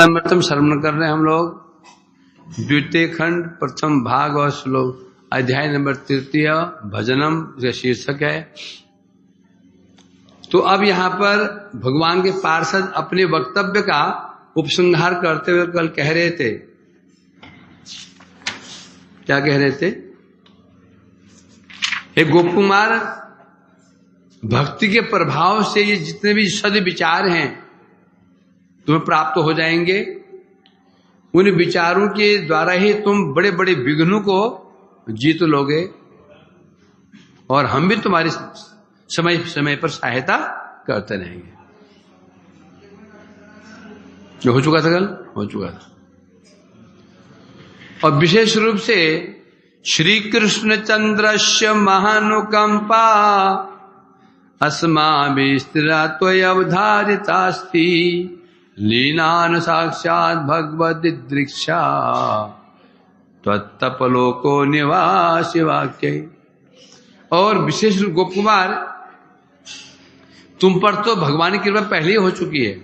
परमतम श्रवण कर रहे हैं हम लोग द्वितीय खंड प्रथम भाग और श्लोक अध्याय नंबर 33 भजनम जो शीर्षक है। तो अब यहाँ पर भगवान के पार्षद अपने वक्तव्य का उपसंहार करते हुए कल कह रहे थे, क्या कह रहे थे? हे गोप कुमार, भक्ति के प्रभाव से ये जितने भी सद विचार हैं तुम्हें प्राप्त हो जाएंगे। उन विचारों के द्वारा ही तुम बड़े बड़े विघ्नों को जीत लोगे और हम भी तुम्हारी समय समय पर सहायता करते रहेंगे। जो हो चुका था कल, हो चुका था। और विशेष रूप से श्री कृष्ण चंद्रस्य महानुकंपा अस्माभिस्त्रा त्वयवधारितास्ति लीनान साक्षात भगवद्दृक्षा त्वत्तपलोको निवासी वाक्य। और विशेष रूप गोप कुमार, तुम पर तो भगवान की कृपा पहले ही हो चुकी है।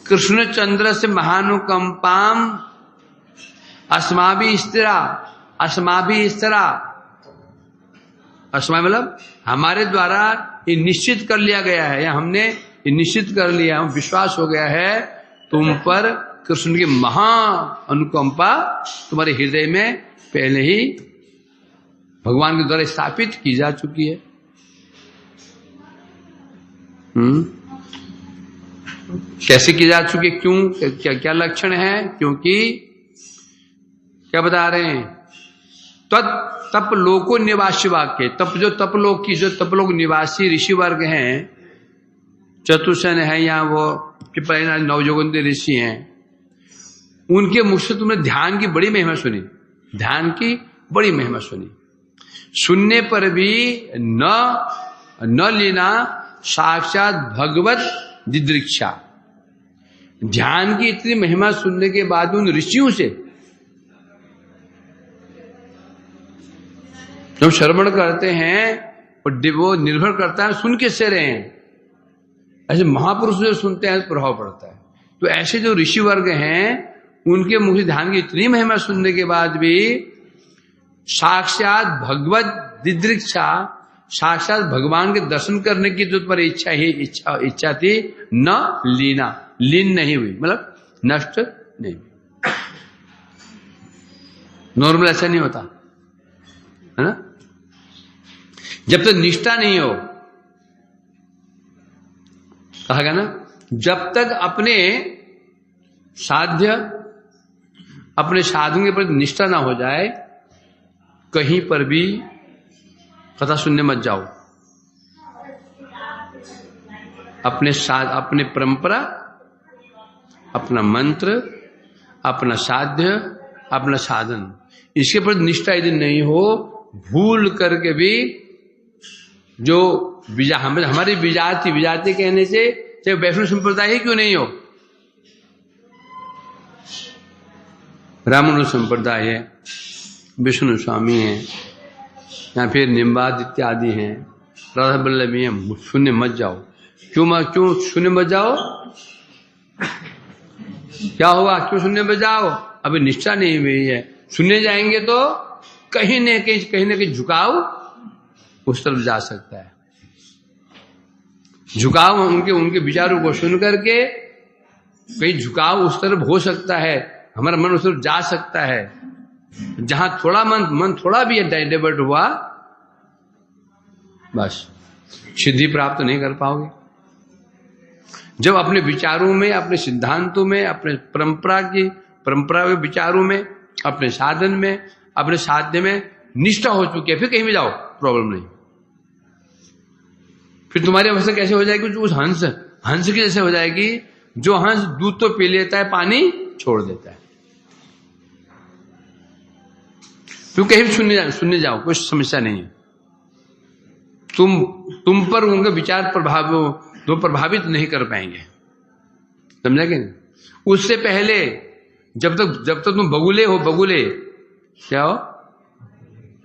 कृष्ण चंद्र से महानुकंपाम अस्माभि स्थिरा, अस्माभि स्थिरा, अस्मा मतलब हमारे द्वारा ये निश्चित कर लिया गया है, या हमने ये निश्चित कर लिया, हम विश्वास हो गया है तुम पर कृष्ण की महा अनुकंपा तुम्हारे हृदय में पहले ही भगवान के द्वारा स्थापित की जा चुकी है। कैसे की जा चुकी है? क्यों, क्या क्या लक्षण है? क्योंकि क्या बता रहे हैं? तप लोको निवासी वाक्य, तप जो तपलोक की, जो तपलोक निवासी ऋषि वर्ग हैं, चतुर्सेन है या वो पिपलायन नवयोगंती ऋषि हैं, उनके मुख से तुमने ध्यान की बड़ी महिमा सुनी, ध्यान की बड़ी महिमा सुनी। सुनने पर भी न लेना साक्षात भगवत दिदृक्षा। ध्यान की इतनी महिमा सुनने के बाद उन ऋषियों से जब श्रवण करते हैं और वो निर्भर करता है सुन किससे रहे हैं। ऐसे महापुरुष जो सुनते हैं प्रभाव पड़ता है। तो ऐसे जो ऋषि वर्ग हैं उनके मुख से ध्यान की इतनी महिमा सुनने के बाद भी साक्षात भगवत दिदृक्षा, साक्षात भगवान के दर्शन करने की जो तुम्हारी इच्छा थी, न लीना, लीन नहीं हुई, मतलब नष्ट नहीं हुई। नॉर्मल ऐसा नहीं होता है ना, जब तक निष्ठा नहीं हो। कहा गया ना, जब तक अपने साध्य, अपने साधन के प्रति निष्ठा ना हो जाए, कहीं पर भी कथा सुनने मत जाओ। अपने परंपरा, अपना मंत्र, अपना साध्य, अपना साधन, इसके प्रति निष्ठा यदि नहीं हो, भूल करके भी जो हमारी विजाति कहने से चाहे वैष्णव संप्रदाय ही क्यों नहीं हो, रामानुज संप्रदाय है, विष्णु स्वामी है, या फिर निम्बाद इत्यादि हैं, राधा वल्लभी हैं, सुनने मत जाओ। क्यों सुनने मत जाओ? क्या होगा? क्यों सुनने मत जाओ? अभी निष्ठा नहीं हुई है। सुनने जाएंगे तो कहीं न कहीं झुकाव उस तरफ जा सकता है। झुकाव उनके विचारों को सुन करके कहीं झुकाव उस तरफ हो सकता है, हमारा मन उस तरफ जा सकता है। जहां थोड़ा मन थोड़ा भी डाइवर्ट हुआ, बस सिद्धि प्राप्त नहीं कर पाओगे। जब अपने विचारों में, अपने सिद्धांतों में, अपने परंपरा के विचारों में, अपने साधन में, अपने साध्य में निष्ठा हो चुकी है, फिर कहीं भी जाओ प्रॉब्लम नहीं। फिर तुम्हारी अवस्था कैसे हो जाएगी? उस हंस की जैसे हो जाएगी, जो हंस दूध तो पी लेता है, पानी छोड़ देता है। तो कहीं भी सुनने जाओ, कोई समस्या नहीं है। तुम पर उनका विचार प्रभावित नहीं कर पाएंगे, समझा कि नहीं? उससे पहले जब तक तुम बगुले क्या हो?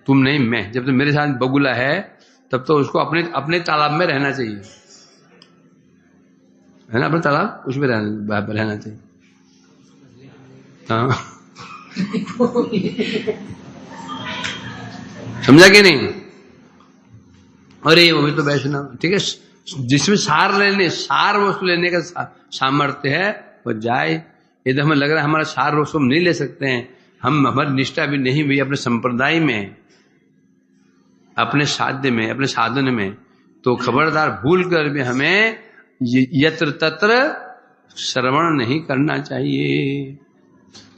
तुम नहीं, मैं। जब तक मेरे साथ बगुला है तब तो उसको अपने तालाब में रहना चाहिए, है ना, अपना तालाब उसमें रहना चाहिए। हाँ समझा कि नहीं? अरे वो भी तो वैष्णव, ठीक है, जिसमें सार वस्तु लेने का सामर्थ्य है वो जाए। यदि हमें लग रहा है हमारा सार वस्तु हम नहीं ले सकते हैं, हम हमारी निष्ठा भी नहीं हुई अपने संप्रदाय में, अपने साध्य में, अपने साधन में, तो खबरदार भूल कर भी हमें यत्र तत्र श्रवण नहीं करना चाहिए।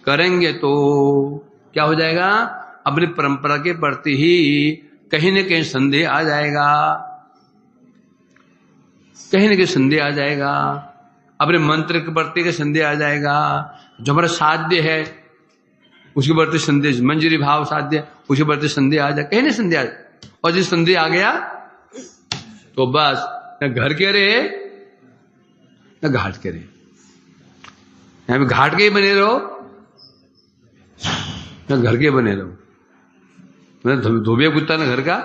करेंगे तो क्या हो जाएगा? अपनी परंपरा के प्रति ही कहीं न कहीं संदेह आ जाएगा, कहीं न कहीं संदेह आ जाएगा, अपने मंत्र के प्रति का संदेह आ जाएगा। जो हमारा साध्य है उसके प्रति संदेह, मंजरी भाव साध्य, उसके प्रति संदेह आ जाए, कहीं नहीं संदेह आ जाए। और जिस संदेह आ गया तो बस न घर के रहे न घाट के रहे, यहां पे घाट के ही बने रहो न घर के बने रहो। धोबिया कुत्ता ना घर का,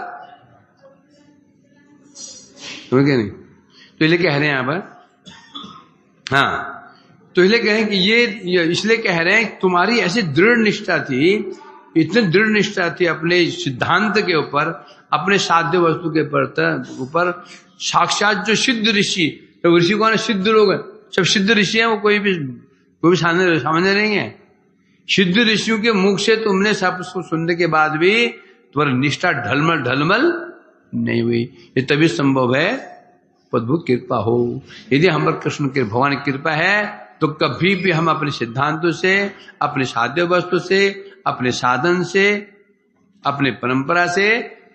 समझ गए नहीं? तो इसलिए कह रहे हैं यहां पर, हाँ, तो इसलिए कह रहे हैं कि ये इसलिए कह रहे हैं तुम्हारी ऐसी दृढ़ निष्ठा थी, इतनी दृढ़ निष्ठा थी अपने सिद्धांत के ऊपर, अपने साध्य वस्तु के ऊपर। साक्षात जो सिद्ध ऋषि, तो ऋषि कौन है? सिद्ध लोग हैं, सब सिद्ध ऋषि हैं, वो कोई भी सामान्य नहीं है। सिद्ध ऋषियों के मुख से तुमने सब कुछ सुनने के बाद भी तुम्हारी निष्ठा ढलमल नहीं हुई। ये तभी संभव है अद्भुत कृपा हो। यदि हम पर कृष्ण के भगवान की कृपा है तो कभी भी हम अपने सिद्धांतों से, अपने साध्य वस्तु से, अपने साधन से, अपने परंपरा से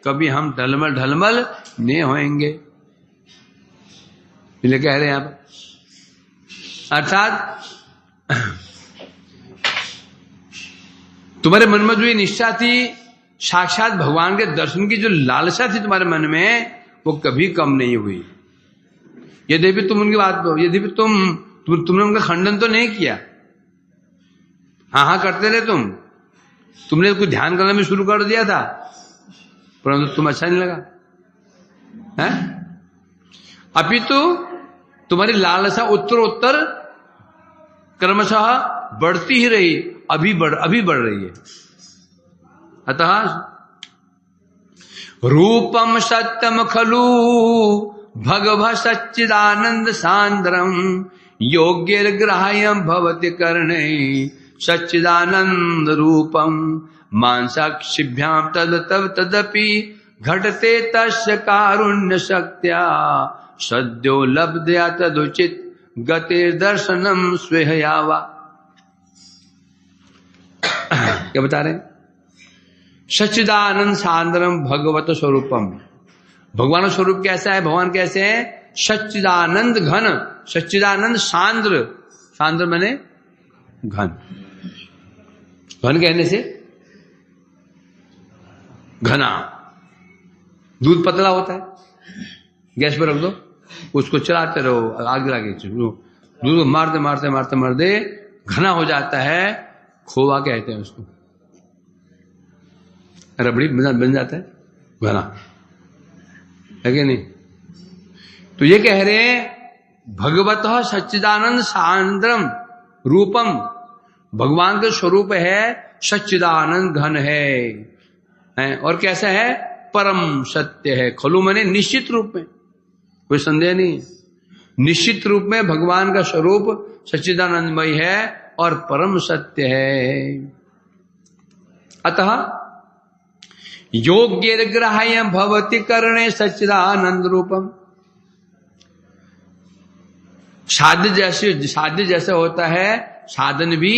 कभी हम ढलमल नहीं होएंगे। इसलिए कह रहे हैं आप, अर्थात तुम्हारे मन में जो ये निष्ठा थी, साक्षात भगवान के दर्शन की जो लालसा थी तुम्हारे मन में, वो कभी कम नहीं हुई। यद्यपि तुम उनकी बात, यद्यपि तुमने उनका खंडन तो नहीं किया, हाँ करते रहे, तुमने कुछ ध्यान करना भी शुरू कर दिया था, परंतु तुम अच्छा नहीं लगा है। अपितु तुम्हारी लालसा उत्तरोत्तर क्रमशः बढ़ती ही रही, अभी बढ़ रही है। अतः रूपम सत्यम खलु भगव सच्चिदानंद सांद्रम योग्यर्ग्राह्यं भवति कर्णे सच्चिदानंद रूपम मांसाक्षिभ्यां तदपि घटते तस्य कारुण्य शक्त्या सद्यो लब्ध्या तदुचित गते दर्शनम स्वेहयावा। क्या बता रहे? सच्चिदानंद सांद्रम भगवत स्वरूपम। भगवान का स्वरूप कैसा है? भगवान कैसे है? सच्चिदानंद घन, सच्चिदानंद सांद्र, सांद्र माने घन, घन कहने से घना। दूध पतला होता है, गैस पर रख दो, उसको चलाते रहो, आगे आगे दूध को मारते मारते मारते मारते घना हो जाता है, खोवा कहते हैं उसको, रबड़ी बन जाता है, घना है कि नहीं? तो ये कह रहे हैं भगवतः सच्चिदानंद सांद्रम रूपम, भगवान का स्वरूप है सच्चिदानंद घन है, और कैसा है? परम सत्य है। खलु माने निश्चित रूप में, कोई संदेह नहीं, निश्चित रूप में भगवान का स्वरूप सच्चिदानंदमय है और परम सत्य है। अतः योग्यर्ग्राह्य भवति कर्णे सच्चिदानंद रूपम। साध्य जैसे होता है, साधन भी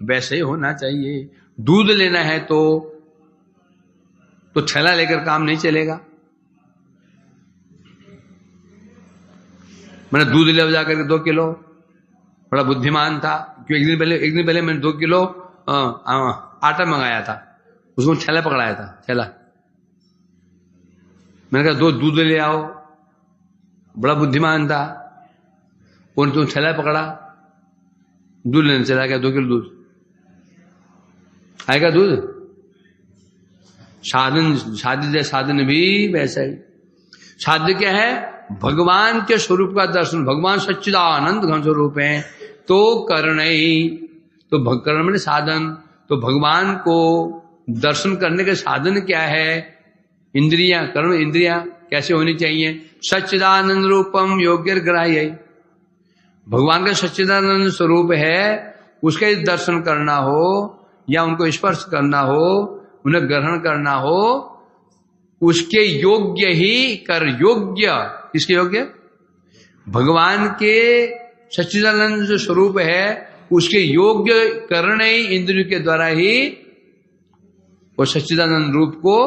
वैसे ही होना चाहिए। दूध लेना है तो थैला लेकर काम नहीं चलेगा। मैंने दूध ले जाकर के 2 किलो, बड़ा बुद्धिमान था, क्योंकि एक दिन पहले मैंने 2 किलो आटा मंगाया था, उसको थैला पकड़ाया था, थैला। मैंने कहा 2 दूध ले आओ, बड़ा बुद्धिमान था, उन्होंने थैला पकड़ा, दूध लेने चला गया, 2 किलो दूध आएगा। दूध साधन भी वैसा ही। साध्य क्या है? भगवान के स्वरूप का दर्शन। भगवान सच्चिदानंद घन स्वरूप है, तो तो कर्म में साधन, तो भगवान को दर्शन करने के साधन क्या है? इंद्रियां, कर्म इंद्रियां कैसे होनी चाहिए? सच्चिदानंद रूपम योग्य ग्राह्य, भगवान का सच्चिदानंद स्वरूप है, उसका दर्शन करना हो या उनको स्पर्श करना हो, उन्हें ग्रहण करना हो, उसके योग्य ही कर, योग्य किसके योग्य? भगवान के सच्चिदानंद जो स्वरूप है उसके योग्य करने ही इंद्रियों के द्वारा ही वो सच्चिदानंद रूप को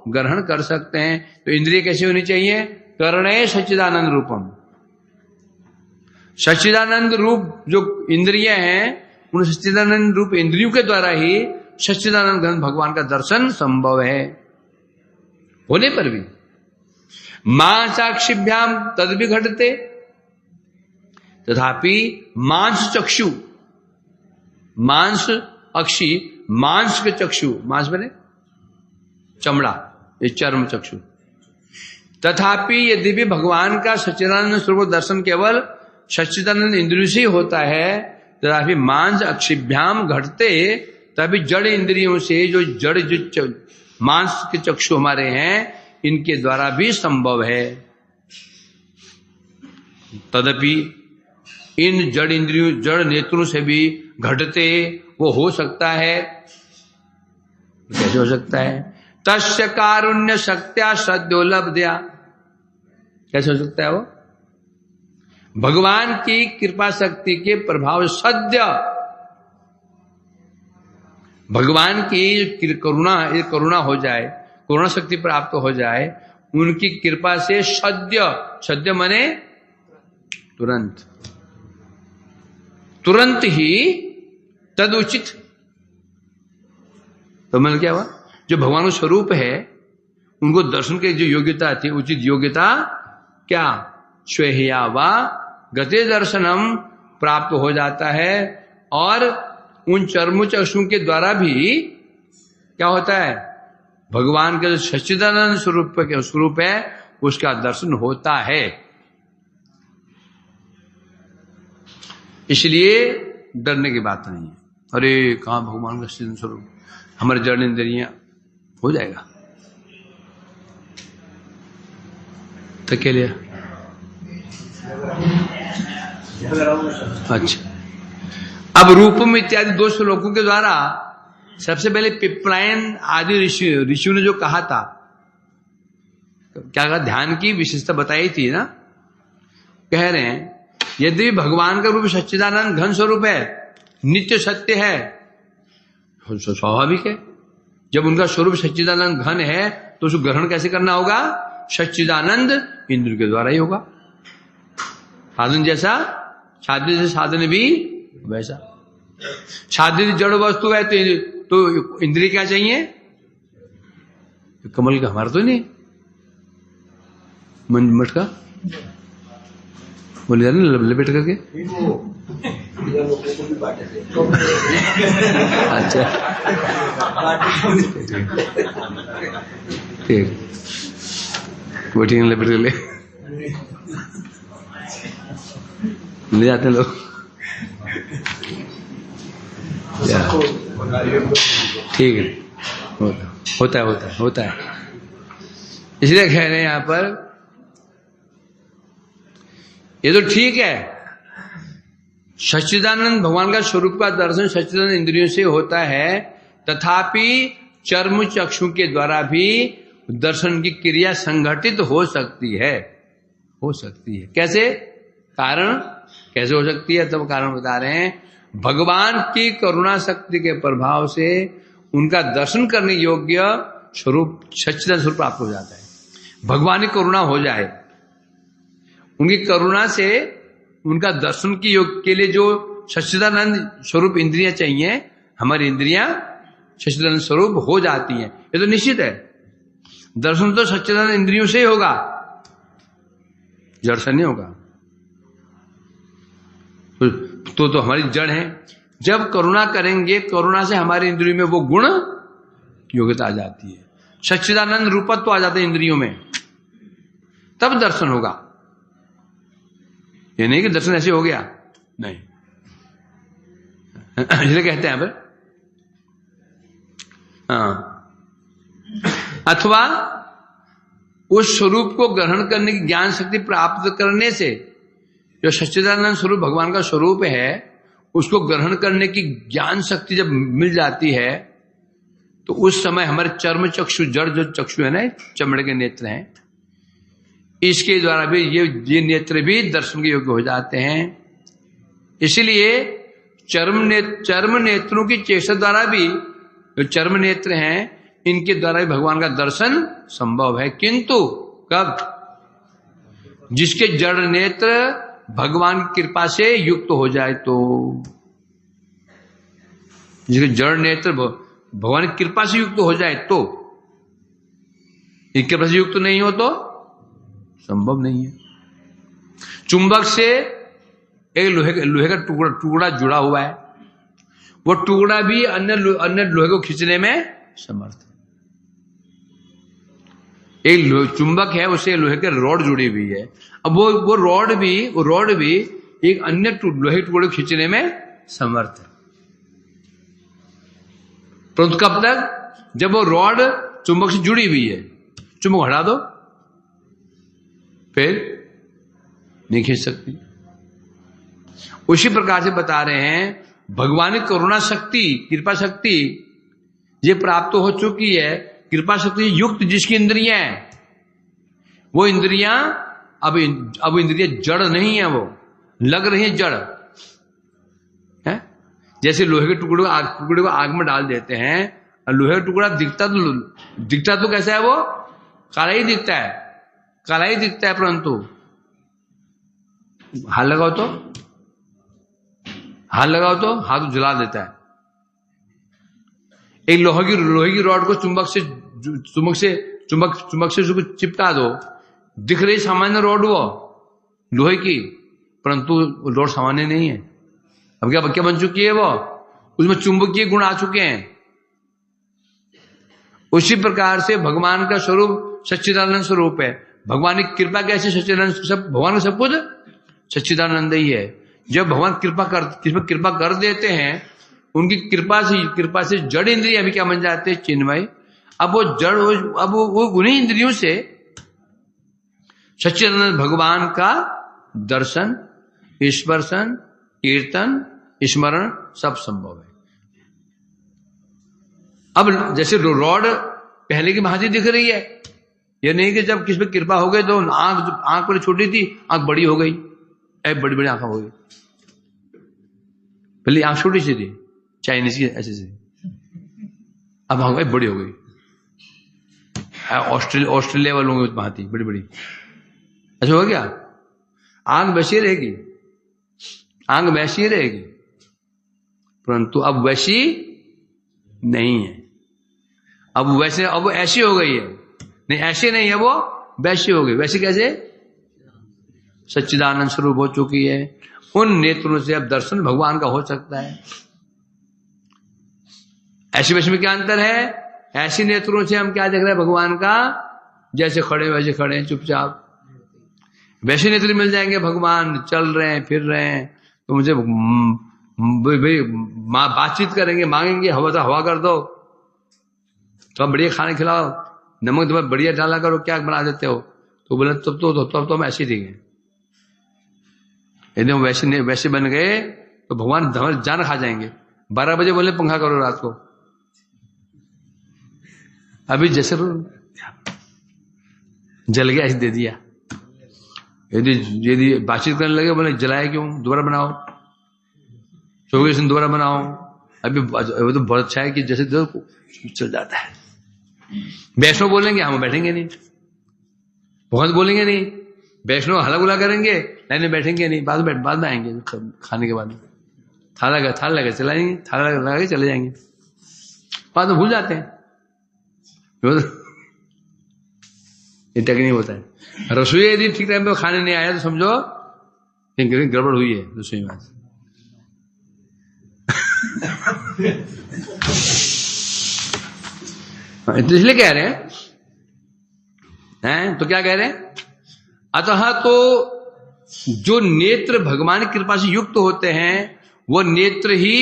ग्रहण कर सकते हैं। तो इंद्रिय कैसे होनी चाहिए? करणे सच्चिदानंद रूपम, सच्चिदानंद रूप जो इंद्रिय हैं उन सच्चिदानंद रूप इंद्रियों के द्वारा ही सच्चिदानंद घन भगवान का दर्शन संभव है। होने पर भी मांसाक्षिभ्याम तद भी घटते, तथापि मांस चक्षु, मांस अक्षी, मांस के चक्षु, मांस बने चमड़ा, ये चर्म चक्षु, तथापि यदि भी भगवान का सच्चिदानंद स्वरूप दर्शन केवल सच्चिदानंद इंद्रियों से होता है, तथापि मांस अक्षिभ्याम घटते, तभी जड़ इंद्रियों से जो जड़ जो मांस के चक्षु हमारे हैं इनके द्वारा भी संभव है। तदपि इन जड़ इंद्रियों, जड़ नेत्रों से भी घटते, वो हो सकता है। कैसे हो सकता है? तस्य कारुण्य शक्त्या सद्योलब्ध्या, कैसे हो सकता है? वो भगवान की कृपा शक्ति के प्रभाव, सद्य भगवान की करुणा, ये करुणा हो जाए, करुणा शक्ति प्राप्त हो जाए, उनकी कृपा से सद्य, सद्य माने तुरंत, तुरंत ही तद उचित, तो मतलब क्या हुआ? जो भगवान का स्वरूप है उनको दर्शन की जो योग्यता आती है, उचित योग्यता क्या? स्वेहिया वा गते दर्शनम प्राप्त हो जाता है, और उन चर्म चक्षुओं के द्वारा भी क्या होता है? भगवान के जो सच्चिदानंद स्वरूप है उसका दर्शन होता है। इसलिए डरने की बात नहीं है। अरे कहां भगवान का सच्चिदानंद स्वरूप, हमारे जड़ इंद्रियां, हो जाएगा। तो क्या लिया? अच्छा, अब रूपम इत्यादि दो श्लोकों के द्वारा सबसे पहले पिपलायन आदि ऋषियों ने जो कहा था, क्या कहा? ध्यान की विशेषता बताई थी ना। कह रहे हैं यदि भगवान का रूप सच्चिदानंद घन स्वरूप है, नित्य सत्य है, स्वाभाविक है, जब उनका स्वरूप सच्चिदानंद घन है तो उसको ग्रहण कैसे करना होगा? सच्चिदानंद इंद्र के द्वारा ही होगा। साधन जैसा, साध्य से साधन भी वैसा। साध्य जड़ वस्तु है तो इंद्रिय क्या चाहिए? कमल का हमारा तो नहीं, मन मटका बोले जाने लपेट करके। अच्छा ठीक, वो ठीक लपेट कर ले जाते हैं लोग। ठीक है, होता है। इसलिए कह रहे हैं यहां पर, ये तो ठीक है, सच्चिदानंद भगवान का स्वरूप का दर्शन सच्चिदानंद इंद्रियों से होता है, तथापि चर्म चक्षु के द्वारा भी दर्शन की क्रिया संघटित हो सकती है। कैसे? कारण कैसे हो सकती है? तब कारण बता रहे हैं, भगवान की करुणा शक्ति के प्रभाव से उनका दर्शन करने योग्य स्वरूप सच्चिदानंद स्वरूप प्राप्त हो जाता है। भगवान की करुणा हो जाए, उनकी करुणा से उनका दर्शन की योग के लिए जो सच्चिदानंद स्वरूप इंद्रियां चाहिए, हमारी इंद्रियां सच्चिदानंद स्वरूप हो जाती हैं। ये तो निश्चित है, दर्शन तो सच्चिदानंद इंद्रियों से ही होगा, जड़ से नहीं होगा। तो हमारी जड़ है, जब करुणा करेंगे, करुणा से हमारे इंद्रियों में वो गुण योग्यता आ जाती है, सच्चिदानंद रूपत्व आ जाता है इंद्रियों में, तब दर्शन होगा। ये नहीं कि दर्शन ऐसे हो गया, नहीं। इसलिए कहते हैं पर हाँ, अथवा उस स्वरूप को ग्रहण करने की ज्ञान शक्ति प्राप्त करने से, जो सच्चिदानंद स्वरूप भगवान का स्वरूप है, उसको ग्रहण करने की ज्ञान शक्ति जब मिल जाती है तो उस समय हमारे चर्म चक्षु, जड़ जो चक्षु है ना, चमड़े के नेत्र हैं, इसके द्वारा भी ये नेत्र भी दर्शन के योग्य हो जाते हैं। इसलिए चर्म नेत्रों की चेष्टा द्वारा भी, जो चर्म नेत्र हैं, इनके द्वारा भी भगवान का दर्शन संभव है। किंतु कब? जिसके जड़ नेत्र भगवान की कृपा से युक्त हो जाए तो, जिसके जड़ नेत्र भगवान की कृपा से युक्त हो जाए तो, कृपा से युक्त नहीं हो तो संभव नहीं है। चुंबक से एक लोहे का टुकड़ा जुड़ा हुआ है, वो टुकड़ा भी अन्य लोहे को खींचने में समर्थ है। एक चुंबक है, उससे लोहे के रॉड जुड़ी हुई है। अब वो रॉड भी एक अन्य लोहे टुकड़े को खींचने में समर्थ है, परंतु कब तक? जब वो रॉड चुंबक से जुड़ी हुई है। चुंबक हटा दो, फिर नहीं खींच सकती। उसी प्रकार से बता रहे हैं, भगवान की करुणा शक्ति, कृपा शक्ति ये प्राप्त हो चुकी है। कृपा शक्ति युक्त जिसकी इंद्रियां हैं, वो इंद्रियां अब इंद्रियां जड़ नहीं है, वो लग रही है जड़ है। जैसे लोहे के टुकड़े को आग में डाल देते हैं, और लोहे का टुकड़ा दिखता तो कैसा है? वो काला ही दिखता है, परंतु हाथ लगाओ तो हाथ जला देता है। एक लोहे की रॉड को चुंबक से उसको चिपका दो, दिख रही सामान्य रॉड वो लोहे की, परंतु रॉड सामान्य नहीं है। अब क्या बन चुकी है? वो उसमें चुंबकीय गुण आ चुके हैं। उसी प्रकार से भगवान का स्वरूप सच्चिदानंद स्वरूप है। भगवान की कृपा कैसे? सच्चिदानंद, सब भगवान का सब कुछ सच्चिदानंद ही है। जब भगवान कृपा कर देते हैं, उनकी कृपा से जड़ इंद्रिय अभी क्या बन जाते हैं? चिन्मय। अब वो उन्हीं इंद्रियों से सच्चिदानंद भगवान का दर्शन, स्पर्शन, कीर्तन, स्मरण सब संभव है। अब जैसे रॉड पहले की भांति दिख रही है, यह नहीं कि जब किस पे कृपा हो गई तो आंख पहले छोटी थी, आंख बड़ी हो गई, बड़ी बड़ी आंखें हो गई। पहले आंख छोटी सी थी, चाइनीज की ऐसे से, अब आंख बड़ी हो गई। ऑस्ट्रेलिया वालों की भांति बड़ी बड़ी ऐसा हो गया। आंख वैसी रहेगी, परंतु अब वैसी नहीं है। अब ऐसी हो गई है, नहीं ऐसी नहीं है, वो वैसी हो गई। वैसी कैसे? सच्चिदानंद स्वरूप हो चुकी है। उन नेत्रों से अब दर्शन भगवान का हो सकता है। ऐसी वैसी में क्या अंतर है? ऐसी नेत्रों से हम क्या देख रहे हैं? भगवान का जैसे खड़े वैसे खड़े हैं चुपचाप। वैसे नेत्र मिल जाएंगे, भगवान चल रहे हैं, फिर रहे हैं, तो मुझे बातचीत करेंगे, मांगेंगे हवा कर दो, तो बढ़िया खाना खिलाओ, नमक तुम्हें बढ़िया डाला करो, क्या बना देते हो? तो बोले तब तो हम ऐसे ही थे। यदि हम वैसे बन गए तो भगवान जान खा जाएंगे। 12 बजे बोले पंखा करो रात को, अभी जैसे जल गया ऐसे दे दिया। यदि बातचीत करने लगे, बोले जलाए क्यों, दोबारा बनाओ, 24 दिन दोबारा बनाओ। अभी तो बहुत अच्छा है कि जैसे चल जाता है। वैष्णव बोलेंगे, हम बैठेंगे नहीं। बहुत बोलेंगे नहीं, वैष्णव हला गुला करेंगे, लाइन में बैठेंगे नहीं, बाद में आएंगे खाने के बाद। थाला लगा चलाएंगे, थाला लगा के चले जाएंगे, बाद में भूल जाते हैं। ये टेक्निक होता है। रसोई यदि ठीक टाइम पे खाने नहीं आया तो समझो गड़बड़ हुई है रसोई में। इसलिए कह रहे हैं तो क्या कह रहे हैं? अतः तो जो नेत्र भगवान की कृपा से युक्त होते हैं, वो नेत्र ही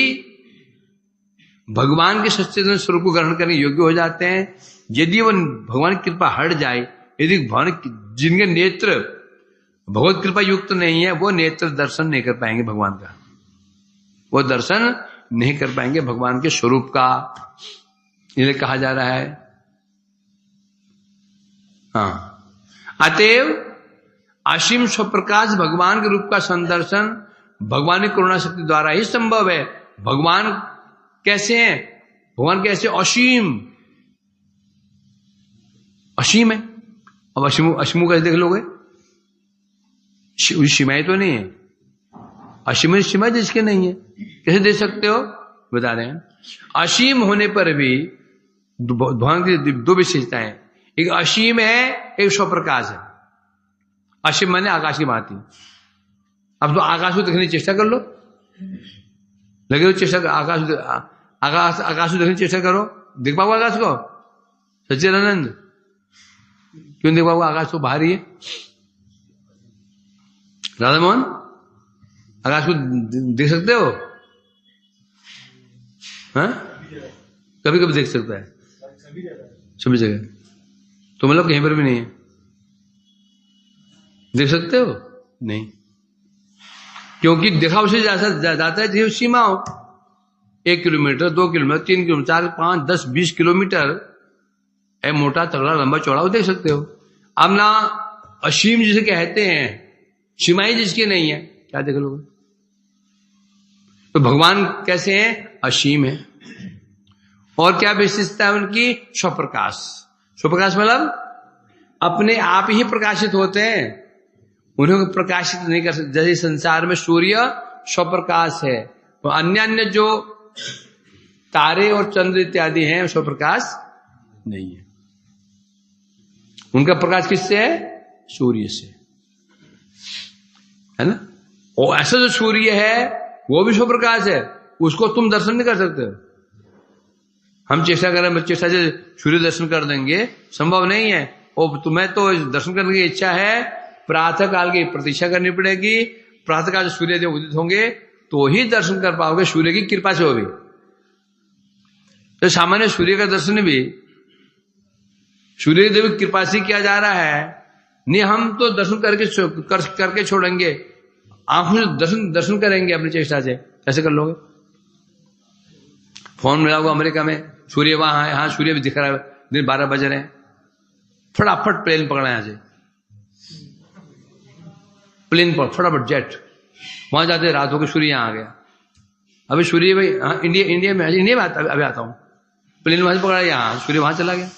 भगवान के सच्चे स्वरूप को ग्रहण करने योग्य हो जाते हैं। यदि वो भगवान की कृपा हट जाए, यदि भगवान जिनके नेत्र भगवत कृपा युक्त नहीं है, वो नेत्र दर्शन नहीं कर पाएंगे भगवान का, वो दर्शन नहीं कर पाएंगे भगवान के स्वरूप का, इसलिए कहा जा रहा है। हाँ, अतएव असीम स्वप्रकाश भगवान के रूप का संदर्शन भगवान की करुणा शक्ति द्वारा ही संभव है। भगवान कैसे हैं? भगवान कैसे? असीम, असीम है। अब असीम कैसे देख लोगे? सीमाएं तो नहीं है, असीम सीमा जिसके नहीं है, कैसे दे सकते हो? बता रहे हैं। असीम होने पर भी भगवान की दो विशेषताएं, एक असीम है, एक स्वप्रकाश है। असीम माने आकाश की भांति। अब तो आकाश को देखने की चेष्टा कर लो, लगे हो चेष्टा, आकाश को देखने की चेष्टा करो, देख पाओ आकाश को? सच्चिदानंद, क्यों देख पाओ? आकाश तो बाहर ही है। राधा मोहन, आकाश को देख सकते हो? हाँ, कभी कभी देख सकता है, सभी जगह तो मतलब कहीं पर भी नहीं है, देख सकते हो? नहीं, क्योंकि देखा उसे जाता है सीमा हो। 1 किलोमीटर, 2 किलोमीटर, 3 किलोमीटर, 4, 5, 10, 20 किलोमीटर है, मोटा तगड़ा लंबा चौड़ा हो, देख सकते हो। अब ना असीम जिसे कहते हैं, सीमाएं जिसकी नहीं है, क्या देख लोगे? तो भगवान कैसे हैं? असीम है। और क्या विशेषता है उनकी? स्वप्रकाश। स्वप्रकाश मतलब अपने आप ही प्रकाशित होते हैं, उन्हें प्रकाशित नहीं कर सकते। जैसे संसार में सूर्य स्वप्रकाश है, तो अन्य जो तारे और चंद्र इत्यादि हैं स्वप्रकाश नहीं है। उनका प्रकाश किससे है? सूर्य से, है ना। और ऐसा जो सूर्य है वो भी स्वप्रकाश है, उसको तुम दर्शन नहीं कर सकते हो। हम चेष्टा करें, चेष्टा से सूर्य दर्शन कर देंगे, संभव नहीं है। और तुम्हें तो दर्शन करने की इच्छा है, प्रातः काल की प्रतीक्षा करनी पड़ेगी। प्रातः काल सूर्य देव उदित होंगे तो ही दर्शन कर पाओगे, सूर्य की कृपा से हो भी। तो सामान्य सूर्य का दर्शन भी सूर्य देव की कृपा से किया जा रहा है। नहीं, हम तो दर्शन करके छोड़ेंगे, आंखों से दर्शन करेंगे अपनी चेष्टा से, कैसे कर लोगे? फोन मिला होगा अमेरिका में, सूर्य वहां है, हाँ सूर्य भी दिख रहा है, दिन 12 बज रहे हैं, फटाफट प्लेन पकड़ा यहां से, प्लेन पर फटाफट जेट, वहां जाते रात होकर सूर्य यहां आ गया। अभी सूर्य भाई, हाँ इंडिया में अभी आता हूं, प्लेन वहां से पकड़ा, यहां सूर्य वहां चला गया।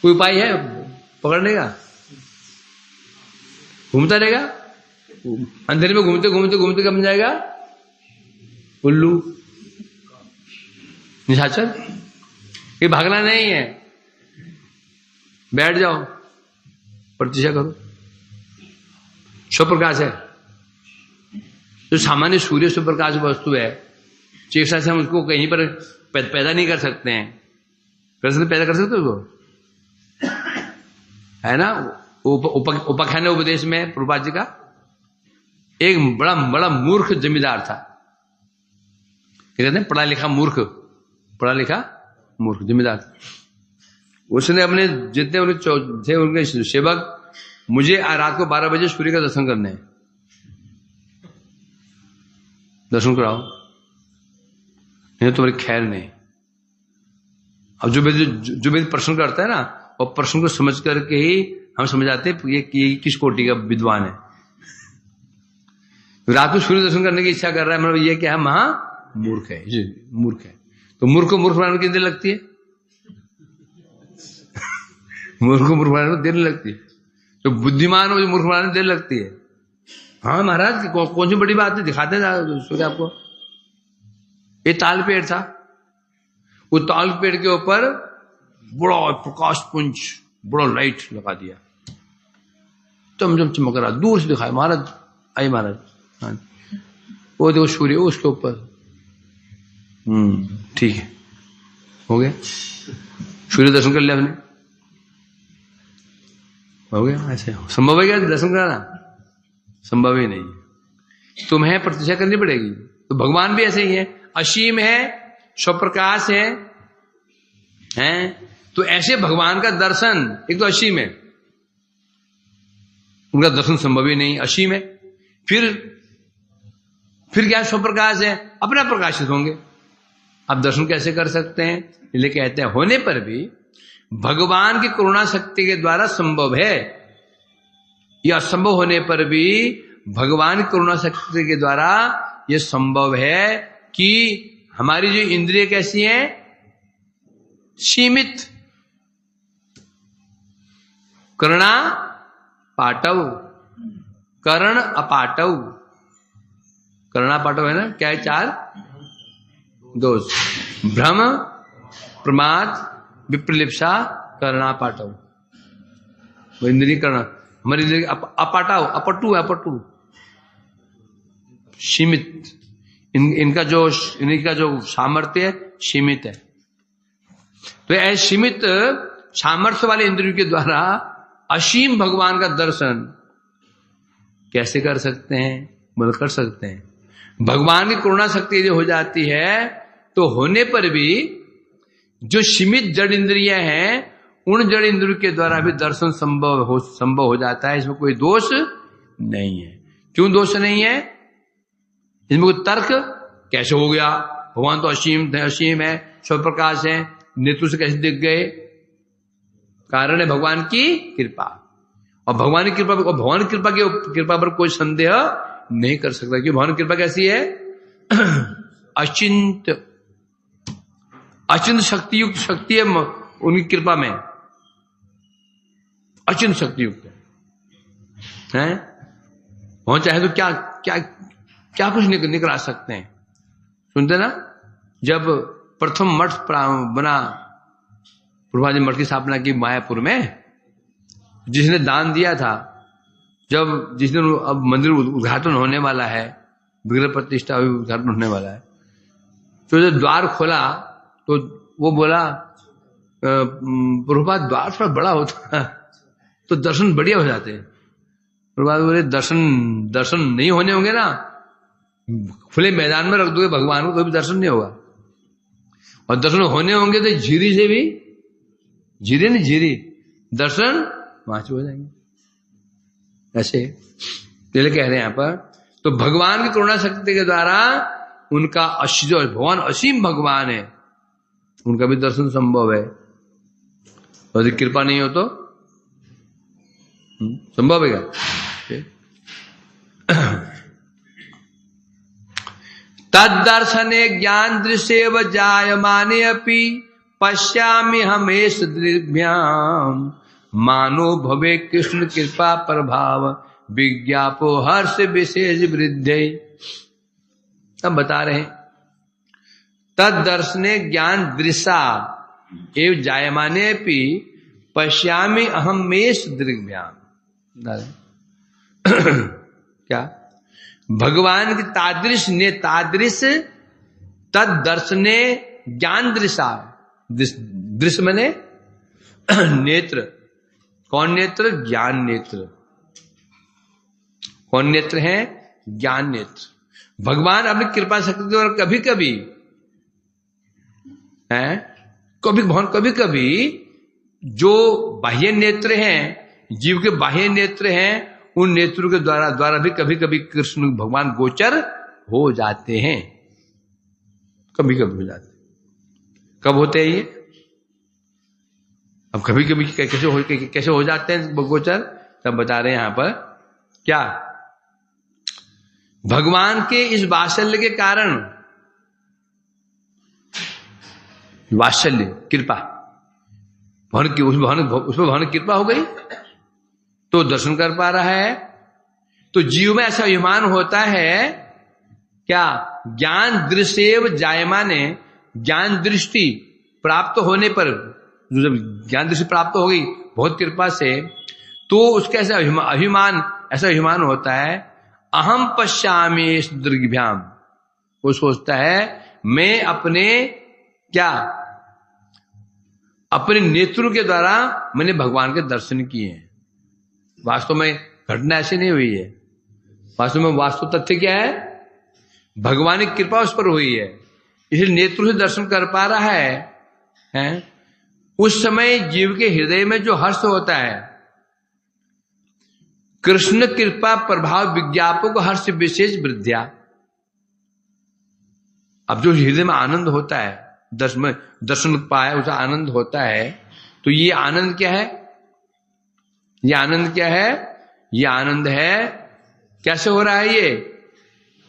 कोई उपाय है पकड़ने का? घूमता रहेगा, अंधेरे में घूमते घूमते घूमते कब जाएगा? उल्लू, निशाचर। ये भागना नहीं है, बैठ जाओ, प्रतीक्षा करो। स्वप्रकाश है, जो सामान्य सूर्य स्वप्रकाश वस्तु है, चेष्टा से हम उसको कहीं पर पैदा नहीं कर सकते हैं। पैदा कर सकते हो उसको, है ना। उपाख्यान उपदेश में प्रभुपाद जी का एक बड़ा मूर्ख जमींदार था, क्या कहते हैं, पढ़ा लिखा मूर्ख जमींदार। उसने अपने जितने उनके सेवक, मुझे रात को 12 बजे सूर्य का दर्शन करने हैं, दर्शन कराओ, नहीं तो तुम्हारी खैर नहीं। अब जो भी प्रश्न करता है ना, और प्रश्न को समझ करके ही हम समझ आते हैं ये किस कोटि का विद्वान है। रात को सूर्य दर्शन करने की इच्छा कर रहा है, मतलब ये क्या है? महा मूर्ख है, मूर्ख है। तो मूर्ख को मूर्ख बनाने की देर लगती है, मूर्ख को मूर्ख बनाने में देर लगती है, तो बुद्धिमान हो मूर्ख बनाने में देर लगती है। हाँ महाराज, कौन सी बड़ी बात है, दिखाते हैं सूर्य आपको। ये ताल पेड़ था, वो ताल पेड़ के ऊपर बड़ा प्रकाश पुंज, बड़ा लाइट लगा दिया, चमचम चमक रहा, दूर से दिखाया। महाराज आइए महाराज, हाँ वो देखो सूर्य उसके ऊपर, ठीक है, हो गया, सूर्य दर्शन कर लिया आपने, हो गया। ऐसे संभव है क्या दर्शन कराना? संभव ही नहीं, तुम्हें प्रतीक्षा करनी पड़ेगी। तो भगवान भी ऐसे ही है, असीम है, स्वप्रकाश है, हैं? तो ऐसे भगवान का दर्शन, एक तो असीम है, उनका दर्शन संभव ही नहीं, असीम है, फिर क्या स्वप्रकाश है, अपना प्रकाशित होंगे, आप दर्शन कैसे कर सकते हैं? इसलिए कहते हैं होने पर भी भगवान की करुणा शक्ति के द्वारा संभव है, यह असंभव होने पर भी भगवान की करुणा शक्ति के द्वारा यह संभव है कि हमारी जो इंद्रिय कैसी है, सीमित, करुणा पाटव, करण अपाटव, करुणा पाटव है ना, क्या है? 4 दोष, भ्रम, प्रमाद, विप्रलिप्सा, करुणा पाटव, वो इंद्रिय करुणा, हमारी इंद्रिय अपाटव, अपटू है, अपटू, सीमित, इनका जो सामर्थ्य है सीमित है। तो ऐसे सीमित सामर्थ्य वाले इंद्रियों के द्वारा असीम भगवान का दर्शन कैसे कर सकते हैं? बोल कर सकते हैं। भगवान की करुणा शक्ति यदि हो जाती है तो होने पर भी जो सीमित जड़ इंद्रियां हैं उन जड़ इंद्रियों के द्वारा भी दर्शन संभव हो जाता है, इसमें कोई दोष नहीं है। क्यों दोष नहीं है? इसमें कोई तर्क कैसे हो गया? भगवान तो असीम है, स्वप्रकाश है, नेत्र से कैसे दिख गए? कारण है भगवान की कृपा, और भगवान की कृपा पर कोई संदेह नहीं कर सकता, क्योंकि भगवान की कृपा कैसी है? अचिंत शक्तियुक्त शक्ति है उनकी कृपा में, अचिंत शक्तियुक्त है। वहां चाहे तो क्या क्या क्या कुछ निकला सकते हैं। सुनते ना, जब प्रथम मठ बना, पूर्वाजी मठ की स्थापना की मायापुर में, जिसने दान दिया था, जब जिस दिन अब मंदिर उद्घाटन होने वाला है, विग्रह प्रतिष्ठा हुई, उद्घाटन होने वाला है, तो जब द्वार खोला तो वो बोला, प्रभुपाद द्वार थोड़ा बड़ा होता तो दर्शन बढ़िया हो जाते। प्रभुपाद बोले दर्शन नहीं होने होंगे ना, खुले मैदान में रख दोगे भगवान को तो भी दर्शन नहीं होगा, और दर्शन होने होंगे तो झीरी से भी, झीरी दर्शन वहां से हो जाएंगे। ऐसे पहले कह रहे हैं यहां पर, तो भगवान की करुणा शक्ति के द्वारा उनका जो भगवान असीम भगवान है, उनका भी दर्शन संभव है। यदि कृपा नहीं हो तो संभव है क्या? तद्दर्शने ज्ञान दृश्यव जायमाने अपि पश्यामि हमेश दृग्भ्याम मानो भवे कृष्ण कृपा प्रभाव विज्ञापो हर्ष विशेष वृद्धि। तब बता रहे हैं तद्दर्शने ज्ञान दृशा एवं जायमाने अपि पश्यामि अहमेश दृग्भ्याम। क्या? भगवान की तादृश तद्दर्शने ज्ञान दृशा, दृश्य मने नेत्र। कौन नेत्र? ज्ञान नेत्र। कौन नेत्र है? ज्ञान नेत्र। भगवान अपनी कृपा शक्ति द्वारा कभी कभी जो बाह्य नेत्र हैं, जीव के बाह्य नेत्र हैं, उन नेत्रों के द्वारा भी कभी कभी कृष्ण भगवान गोचर हो जाते हैं। कभी कभी हो जाते। कब होते हैं ये? अब कभी कभी कैसे हो जाते हैं गोचर? तब बता रहे हैं यहां पर। क्या? भगवान के इस वात्सल्य के कारण, वात्सल्य कृपा, उसमें भगवान की कृपा हो गई तो दर्शन कर पा रहा है। तो जीव में ऐसा अभिमान होता है क्या? ज्ञान दृश्यव जायमाने, ज्ञान दृष्टि प्राप्त होने पर, जब ज्ञान दृष्टि प्राप्त हो गई बहुत कृपा से, तो उसका ऐसा अभिमान होता है, अहम पश्यामि दृग्भ्याम। वो सोचता है मैं अपने नेत्रों के द्वारा मैंने भगवान के दर्शन किए हैं। वास्तव में घटना ऐसी नहीं हुई है। वास्तव में वास्तव तथ्य क्या है? भगवान की कृपा उस पर हुई है, इसलिए नेत्रों से दर्शन कर पा रहा है? उस समय जीव के हृदय में जो हर्ष होता है, कृष्ण कृपा प्रभाव विज्ञापक हर्ष विशेष वृद्धिया। अब जो हृदय में आनंद होता है, दर्शन पाया उसे आनंद होता है, तो ये आनंद क्या है? ये आनंद क्या है? ये आनंद है, कैसे हो रहा है? ये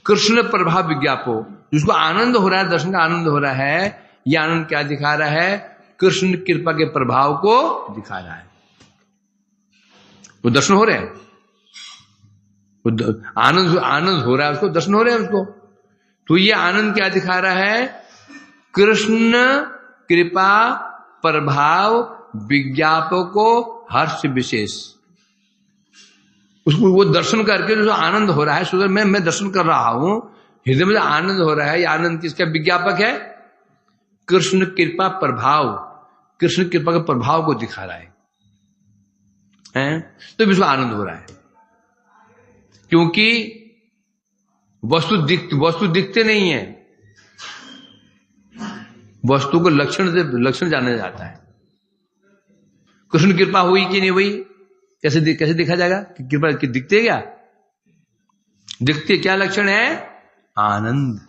कृष्ण प्रभाव विज्ञापो, जिसको आनंद हो रहा है, दर्शन का आनंद हो रहा है, ये आनंद क्या दिखा रहा है? कृष्ण कृपा के प्रभाव को दिखा रहा है। वो दर्शन हो रहे हैं, आनंद हो रहा है उसको, दर्शन हो रहे हैं उसको। तो ये आनंद क्या दिखा रहा है? कृष्ण कृपा प्रभाव विज्ञापको हर्ष विशेष। उसको वो दर्शन करके जो आनंद हो रहा है, सुधर मैं दर्शन कर रहा हूं, हृदय में आनंद हो रहा है, ये आनंद किसका विज्ञापक है? कृष्ण कृपा प्रभाव, कृष्ण कृपा के प्रभाव को दिखा रहा है? तो इसको आनंद हो रहा है, क्योंकि वस्तु दिखते नहीं है, वस्तु को लक्षण जाना जाता है। कृष्ण कृपा हुई कि नहीं हुई, कैसे देखा जाएगा? कृपा दिखते क्या? दिखते क्या लक्षण है? आनंद।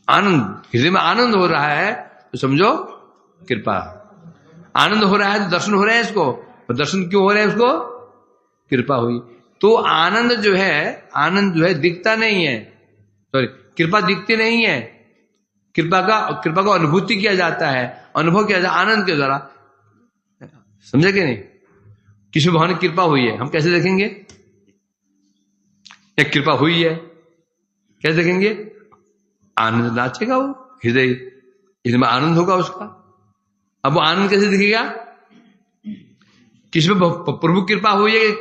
हृदय में आनंद हो रहा है तो समझो कृपा। आनंद हो रहा है तो दर्शन हो रहे हैं इसको, और दर्शन क्यों हो रहे हैं उसको? कृपा हुई। तो आनंद जो है दिखता नहीं है, सॉरी, कृपा दिखती नहीं है। कृपा का अनुभूति किया जाता है, अनुभव किया जाता है आनंद के द्वारा। समझे कि नहीं? किसी भगवान की कृपा हुई है, हम कैसे देखेंगे? एक कृपा हुई है, कैसे देखेंगे? आनंद नाचेगा, वो हृदय में आनंद होगा उसका। अब वो आनंद कैसे दिखेगा? किसी में प्रभु कृपा हुई है,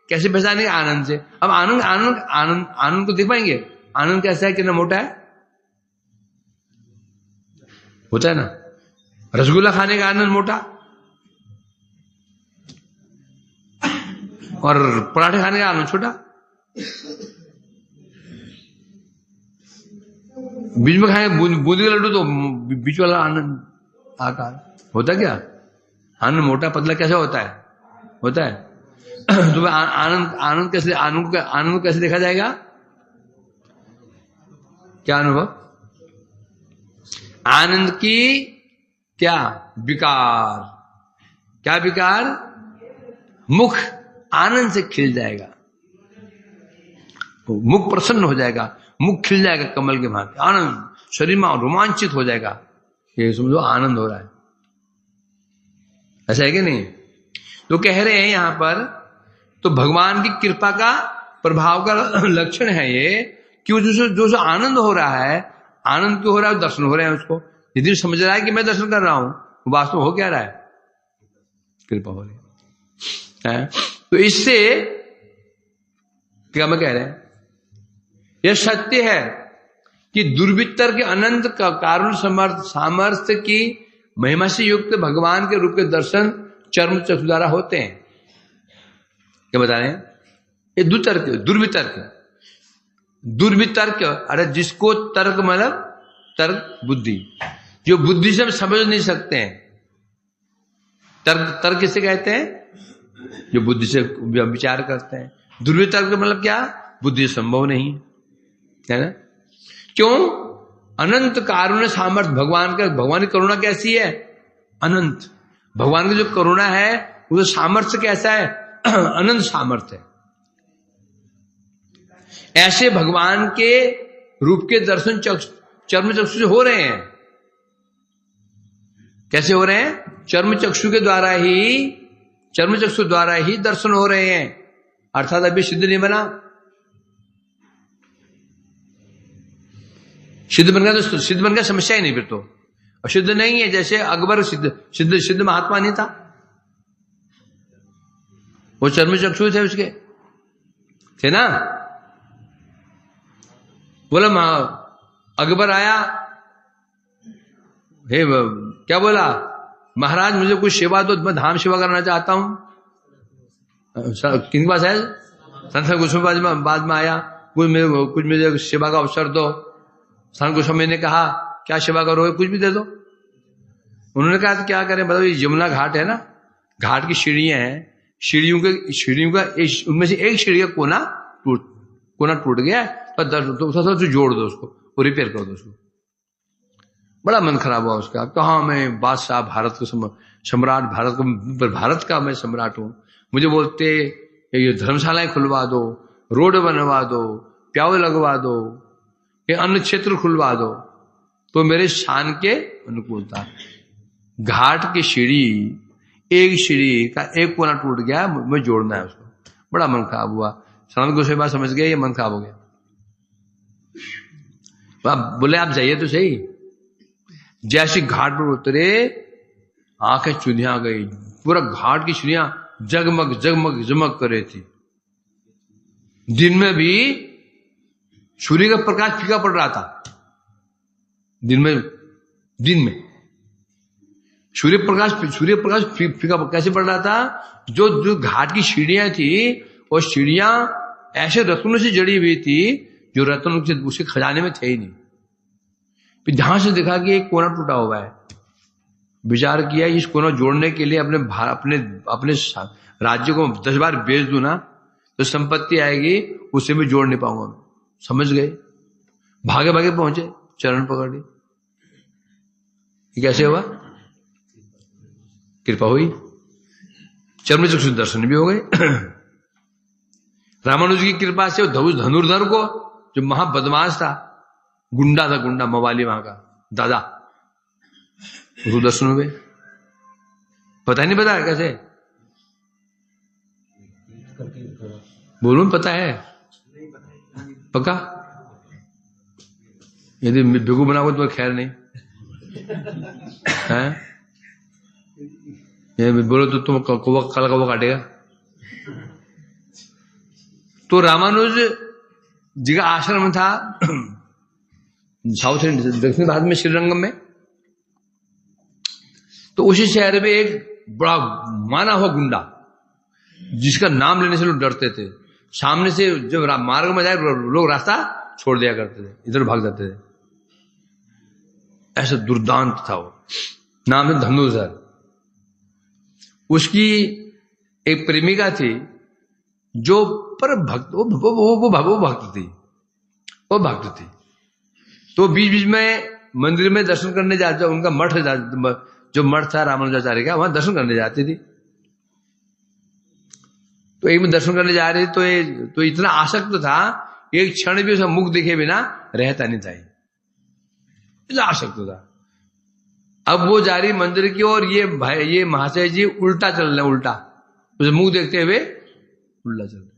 कैसे पहचानेंगे? आनंद से। अब आनंद को देख पाएंगे? आनंद कैसा है, कितना मोटा है? होता है ना, रसगुल्ला खाने का आनंद मोटा, और पराठे खाने का आनंद छोटा। बीच में खाए बूंदी का लड्डू तो बीच वाला आनंद आकार होता क्या? आनंद मोटा पतला कैसे होता है? तो आनंद कैसे, आनंद को कैसे देखा जाएगा? क्या अनुभव? आनंद की क्या विकार? क्या विकार? मुख आनंद से खिल जाएगा, मुख प्रसन्न हो जाएगा, मुख खिल जाएगा कमल के भांति, आनंद शरीर में रोमांचित हो जाएगा। ये समझो आनंद हो रहा है, ऐसा है कि नहीं? तो कह रहे हैं यहां पर, तो भगवान की कृपा का प्रभाव का लक्षण है ये, कि जो आनंद हो रहा है, आनंद क्यों हो रहा है? दर्शन हो रहे हैं उसको। यदि समझ रहा है कि मैं दर्शन कर रहा हूं, वास्तव में हो क्या रहा है? कृपा हो रही है। तो इससे क्या मैं कह रहे हैं, यह सत्य है कि दुर्वितर के अनंत का कारण सामर्थ्य की महिमा से युक्त भगवान के रूप के दर्शन चर्म चक्षु द्वारा होते हैं। क्या बता रहे हैं? ये दुर्वितर्क, अरे जिसको तर्क मतलब तर्क बुद्धि, जो बुद्धि से हम समझ नहीं सकते हैं। तर्क किसे कहते हैं? जो बुद्धि से विचार करते हैं। दुर्वितर्क मतलब क्या? बुद्धि संभव नहीं है ना। क्यों? अनंत कारुण्य सामर्थ्य भगवान की करुणा कैसी है? अनंत। भगवान की जो करुणा है वो सामर्थ्य कैसा है? अनंत सामर्थ्य है। ऐसे भगवान के रूप के दर्शन चर्म चक्षु से हो रहे हैं। कैसे हो रहे हैं? चर्म चक्षु द्वारा ही दर्शन हो रहे हैं, अर्थात अभी सिद्ध नहीं बना। सिद्ध बन गया तो सिद्ध बन गया, समस्या ही नहीं फिर तो। और सिद्ध नहीं है, जैसे अकबर सिद्ध महात्मा नहीं था, वो चर्म चक्षु थे उसके, थे ना। बोला अकबर आया, हे क्या बोला, महाराज मुझे कुछ सेवा दो, मैं धाम सेवा करना चाहता हूं। किन पास है? संत गोस्वामी बाद में आया, कुछ मुझे सेवा का अवसर दो। संत गोस्वामी ने कहा क्या सेवा करोगे, कुछ भी दे दो। उन्होंने कहा क्या करें, मतलब ये यमुना घाट है ना, घाट की सीढ़ियां हैं, सीढ़ियों का उनमें से एक सीढ़ी का कोना टूट गया, तो जोड़ दो उसको, वो रिपेयर कर दो उसको। बड़ा मन खराब हुआ उसका। अब कहा मैं बादशाह, भारत को सम्राट, भारत का मैं सम्राट हूं, मुझे बोलते ये धर्मशालाएं खुलवा दो, रोड बनवा दो, प्याऊ लगवा दो, ये अन्य क्षेत्र खुलवा दो, तो मेरे शान के अनुकूल था। घाट की सीढ़ी, एक सीढ़ी का एक कोना टूट गया, मैं जोड़ना है उसको। बड़ा मन खराब हुआ। सनातन गोस्वामी बात समझ गए, ये मन खराब हो गया। आप बोले आप जाइए तो सही। जैसे घाट पर उतरे, आंखें चुनिया गई, पूरा घाट की सीढ़ियां जगमग जगमग जमक कर रही थी। दिन में भी सूर्य का प्रकाश फीका पड़ रहा था। दिन में सूर्य प्रकाश फीका कैसे पड़ रहा था, जो घाट की सीढ़ियां थी, वो सीढ़ियां ऐसे रत्नों से जड़ी हुई थी जो रत्नों से उसके खजाने में थे ही नहीं। फिर ध्यान से देखा कि एक कोना टूटा हुआ है। विचार किया इस कोना जोड़ने के लिए अपने राज्य को 10 बार बेच दूं ना, तो संपत्ति आएगी, उससे भी जोड़ नहीं पाऊंगा। समझ गए, भागे भागे पहुंचे, चरण पकड़ ली। कैसे हुआ, कृपा हुई, चरण चक्षु दर्शन भी हो गए। रामानुज की कृपा से धनुर्धर को, जो महाबदमाश था, गुंडा था, गुंडा मवाली वहां का दादा, उसको दर्शन हुए। पता नहीं, पता है कैसे बोलूं, पता है पक्का? यदि भिगु बनाओगे तो खैर नहीं है, ये बोलो तो तुम कल कौवा काटेगा। तो रामानुज जी का आश्रम था साउथ इंडिया, दक्षिण भारत में, श्रीरंगम में। तो उसी शहर में एक बड़ा माना हुआ गुंडा, जिसका नाम लेने से लोग डरते थे। सामने से जब मार्ग में जाए, लोग रास्ता छोड़ दिया करते थे, इधर भाग जाते थे। ऐसा दुर्दांत था वो। नाम है धनुर्धर। उसकी एक प्रेमिका थी जो पर भक्त, वो भक्त थी। तो बीच बीच में मंदिर में दर्शन करने जाते, उनका मठ, जो मठ था रामानुजाचार्य का, वहां दर्शन करने जाती थी। तो एक में दर्शन करने जा रही थी, तो इतना आसक्त था, एक क्षण भी उसका मुख देखे बिना रहता नहीं था, इतना आसक्त था। अब वो जा रही मंदिर की ओर, ये महाशय जी उल्टा चल रहे, उल्टा, उसे मुख देखते हुए उल्टा चल रहे,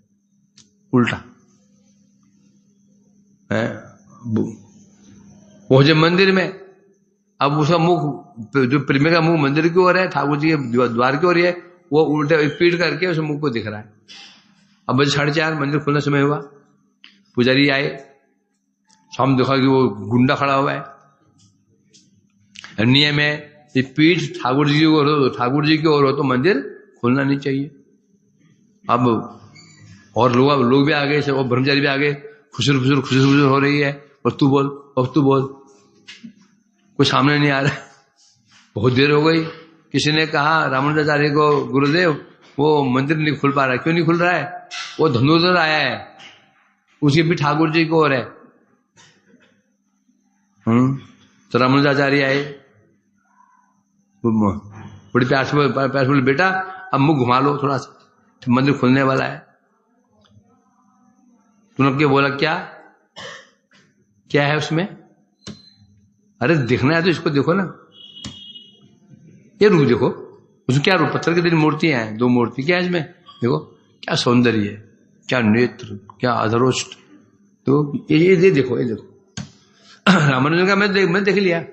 उल्टा है। पहुंचे मंदिर में, अब उसका मुख, जो प्रेमी का मुख मंदिर की ओर है, ठाकुर जी के द्वार की ओर है, वो उल्टे पीट करके उस मुख को दिख रहा है। अब बजे 4:30, मंदिर खुलने समय हुआ। पुजारी आए, सामने देखा कि वो गुंडा खड़ा हुआ है। नियम है, ये पीठ ठाकुर जी की ओर हो, ठाकुर जी की ओर हो तो मंदिर खोलना नहीं चाहिए। अब और लोग भी आ गए, और ब्रह्मचारी भी आ गए, खुशर हो रही है, और तू बोल, कोई सामने नहीं आ रहा। बहुत देर हो गई। किसी ने कहा रामानुजाचार्य को, गुरुदेव वो मंदिर नहीं खुल पा रहा। क्यों नहीं खुल रहा है? वो धनुर्धर आया है, उसके भी ठाकुर जी को और है। तो रामानुजाचार्य आए, बड़ी प्यार से बोले, बेटा अब मुख घुमा लो थोड़ा सा, मंदिर खुलने वाला है। तूने क्या बोला? क्या है उसमें? अरे देखना है तो इसको देखो ना, ये रूप देखो, उसमें क्या रूप, पत्थर की 3 मूर्तियां हैं, 2 मूर्ति, क्या है इसमें? देखो क्या सौंदर्य है, क्या नेत्र, क्या अधरोष्ट। तो ये देखो, ये देखो। रामानुजन का मैं देख लिया।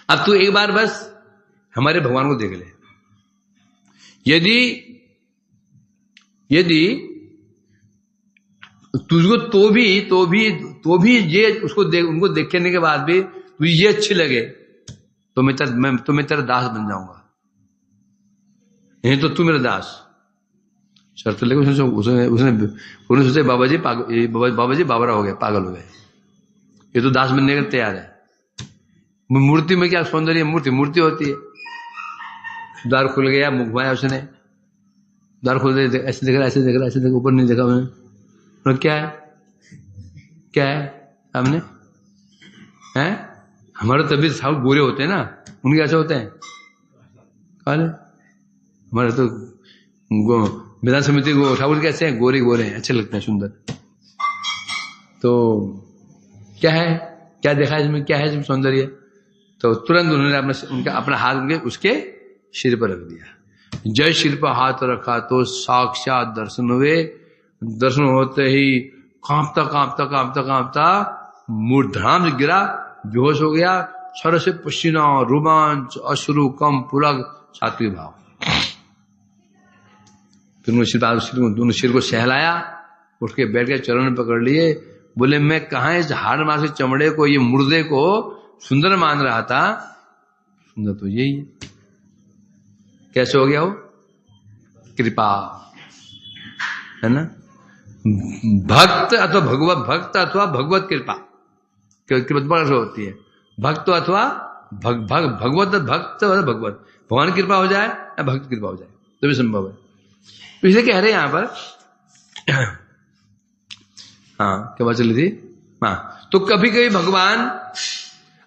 अब तू एक बार बस हमारे भगवान को देख ले। यदि तुझको तो भी ये उसको उनको देखने के बाद भी तुझे ये अच्छी लगे, तो मैं तेरा दास बन जाऊंगा। नहीं तो तू मेरा दास। शर्त लेकर उसने सोचा बाबा जी बाबरा हो गए, पागल हो गए, ये तो दास बनने के तैयार है। मूर्ति में क्या सौंदर्य, मूर्ति होती है। द्वार खुल गया, मुख घुमाया उसने, द्वार खुल गया, ऐसे देख रहा, ऊपर नहीं देखा मैंने, क्या है सामने है? हमारे तभी साउथ गोरे होते हैं ना, उनके ऐसे होते हैं काले। हमारे तो विधान समिति को ठाकुर कैसे हैं, गोरे हैं, अच्छे लगते हैं, सुंदर। तो क्या है, क्या देखा इसमें, क्या है इसमें सौंदर्य? तो तुरंत उन्होंने अपना हाथ उसके सिर पर रख दिया। जय सिर पर हाथ रखा तो साक्षात दर्शन हुए। दर्शन होते ही कांपता मूर्धराम से गिरा, बेहोश हो गया। सर से पसीना, रोमांच, अश्रु, कम, पुलक, सात्विक भाव। फिर उन्होंने सिर को सहलाया, उठ के बैठ के चरण में पकड़ लिए, बोले मैं कहाँ इस हाड़ मार के चमड़े को, ये मुर्दे को सुंदर मान रहा था, सुंदर तो यही है। कैसे हो गया वो? कृपा, है ना? भक्त अथवा भगवत कृपा, कृपा होती है। भक्त अथवा भगवत, भगवान कृपा हो जाए या भक्त कृपा हो जाए तो भी संभव है। तो इसे कह रहे हैं यहां पर। हाँ, क्या बात चली थी? हाँ, तो कभी कभी भगवान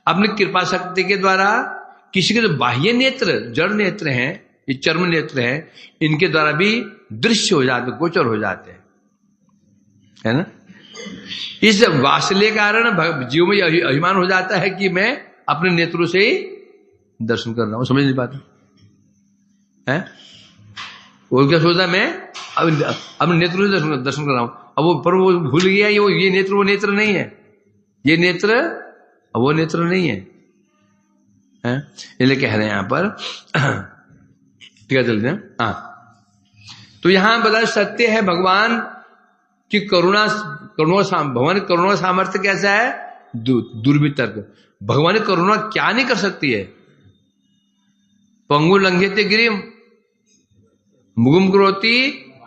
अपनी कृपा शक्ति के द्वारा किसी के जो बाह्य नेत्र, जड़ नेत्र हैं, ये चर्म नेत्र हैं, इनके द्वारा भी दृश्य हो जाते, गोचर हो जाते हैं, है ना? इस वात्सल्य के कारण जीव में अभिमान हो जाता है कि मैं अपने नेत्रों से ही दर्शन कर रहा हूं, समझ नहीं पाता है। वो क्या सोचता है, मैं अपने नेत्रों से दर्शन कर रहा हूं। अब वो भूल गया ये नेत्र वो नेत्र नहीं है, ये नेत्र वो नेत्र नहीं है, इसलिए कह रहे हैं यहां पर। ठीक है, चलते हैं। हाँ, तो यहां बता सत्य है भगवान की भगवान की करुणा सामर्थ्य कैसा है? दुर्वितर्क। भगवान की करुणा क्या नहीं कर सकती है? पंगु लंघ्यते गिरिम मुगुम करोति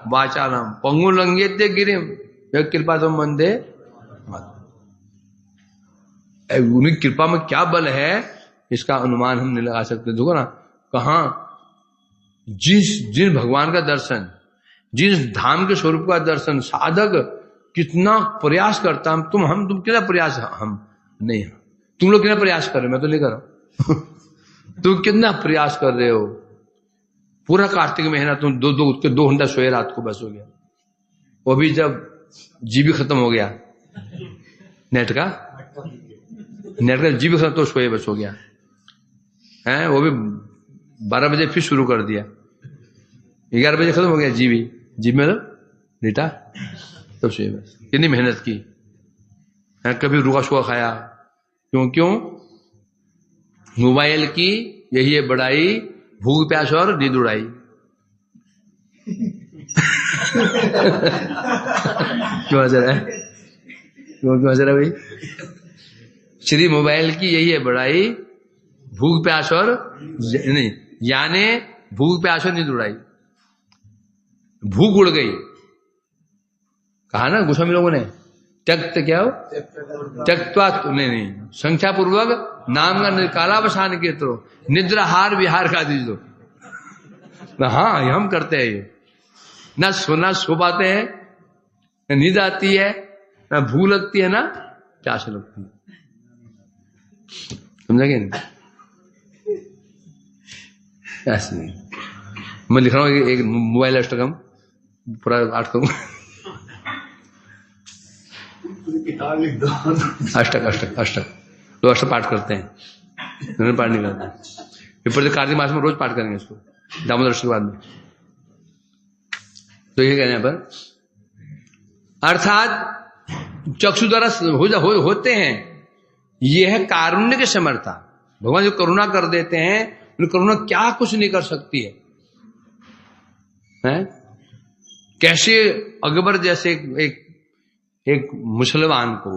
वाचालम, पंगु लंघ्यते गिरिम कृपा तो मंदे। उनकी कृपा में क्या बल है, इसका अनुमान हम नहीं लगा सकते। देखो ना, कहां जिन भगवान का दर्शन, जिस धाम के स्वरूप का दर्शन साधक कितना प्रयास करता, तुम कितना प्रयास, हम नहीं, तुम लोग कितना प्रयास कर रहे हो, मैं तो नहीं कर रहा हूं। तुम कितना प्रयास कर रहे हो, पूरा कार्तिक महीना तुम दो घंटा सोए रात को, बस हो गया। वो भी जब जीबी खत्म हो गया नेट का जीबी खत्म तो सोए, बस हो गया है। वो भी 12 बजे फिर शुरू कर दिया, 11 बजे खत्म हो गया जीबी में डेटा, तब सोए बस। कितनी मेहनत की है, कभी रुका सुखा खाया, क्यों मोबाइल की यही है बड़ाई, भूख प्यास और नींद उड़ाई। क्यों हंस रहा है, क्यों हंस रहा है भाई? श्री मोबाइल की यही है बड़ाई, भूख प्यास और नहीं, यानी भूख प्यास और नींद उड़ाई। भूख उड़ गई, कहा ना गोस्वामी लोगों ने, त्यक्त क्या हो, त्यक्त्वा नहीं संख्या पूर्वक नाम का कालावसान के तो निद्राहार विहार का दीज दो। हाँ, ये हम करते हैं, ये ना सो पाते हैं, ना नींद आती है, ना भूख लगती है, ना प्यास लगती है। समझेंगे नहीं? ऐसे नहीं। मैं लिख रहा हूं एक मोबाइल अष्टकम पूरा 8 करूंगा। अष्टक तो अष्ट पाठ करते हैं, पाठ नहीं करते। फिर कार्तिक मास में रोज पाठ करेंगे इसको, दामोदर आशीर्वाद में। तो ये कहने पर अर्थात चक्षु द्वारा होते हैं, ये है कारुण्य की समर्था। भगवान जो करुणा कर देते हैं, उन करुणा क्या कुछ नहीं कर सकती है? कैसे अकबर जैसे एक मुसलमान को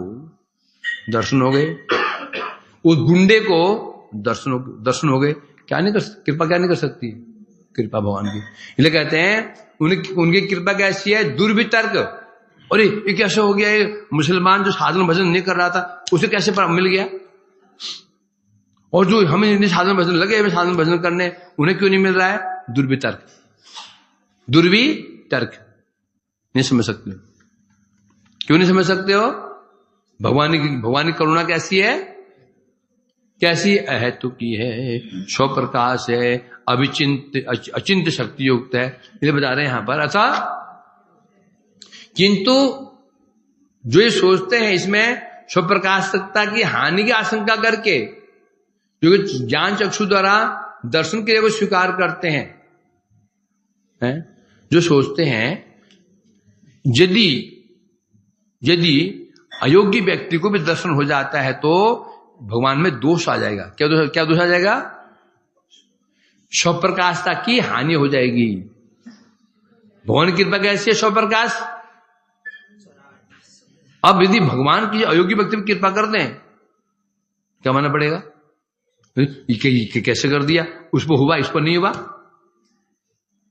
दर्शन हो गए, उस गुंडे को दर्शन हो गए, क्या नहीं कर, कृपा क्या नहीं कर सकती? कृपा भगवान की। इसलिए कहते हैं उनकी कृपा कैसी है, दुर्वितर्क। अरे ये कैसे हो गया, ये मुसलमान जो साधन भजन नहीं कर रहा था उसे कैसे मिल गया, और जो हमें साधन भजन लगे हमें साधन भजन करने उन्हें क्यों नहीं मिल रहा है? दुर्वितर्क, दुर्वितर्क। नहीं समझ सकते, क्यों नहीं समझ सकते हो? भगवान की करुणा कैसी है, कैसी अहेतुकी है, स्वप्रकाश है, अचिंत शक्ति युक्त है, ये बता रहे हैं यहां पर। अच्छा, किंतु जो ये सोचते हैं इसमें स्वप्रकाशता की हानि की आशंका करके, जो ज्ञान चक्षु द्वारा दर्शन क्रिया को स्वीकार करते हैं, जो सोचते हैं यदि अयोग्य व्यक्ति को भी दर्शन हो जाता है तो भगवान में दोष आ जाएगा। क्या दोष आ जाएगा? स्वप्रकाशता की हानि हो जाएगी। भगवान की कृपा कैसी है? स्वप्रकाश। अब यदि भगवान की अयोग्य व्यक्ति पर कृपा करते हैं क्या मानना पड़ेगा? कैसे कर दिया, उस पर हुआ इस पर नहीं हुआ,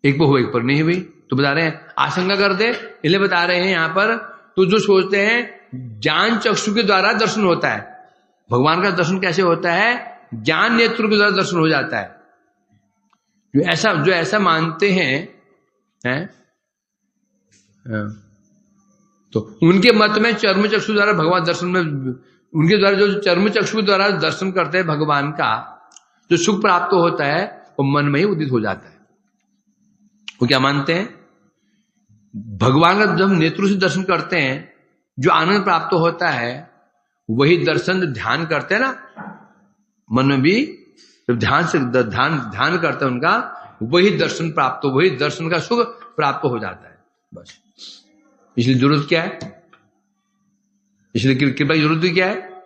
एक पर हुआ एक पर नहीं हुई, तो बता रहे हैं आशंका करते, इसलिए बता रहे हैं यहां पर। तो जो सोचते हैं ज्ञान चक्षु के द्वारा दर्शन होता है, भगवान का दर्शन कैसे होता है? ज्ञान नेत्र के द्वारा दर्शन हो जाता है। जो ऐसा मानते हैं तो उनके मत में चर्म चक्षु द्वारा भगवान दर्शन में, उनके द्वारा जो चर्म चक्षु द्वारा दर्शन करते हैं भगवान का, जो सुख प्राप्त होता है वो मन में ही उदित हो जाता है। वो क्या मानते हैं? भगवान का जब नेत्रों से दर्शन करते हैं जो आनंद प्राप्त होता है, वही दर्शन ध्यान करते हैं ना, मन में भी जब ध्यान से ध्यान करते हैं उनका, वही दर्शन प्राप्त, वही दर्शन का सुख प्राप्त हो जाता है। बस इसलिए जरूरत क्या है? इसलिए कृपा की जरूरत क्या है?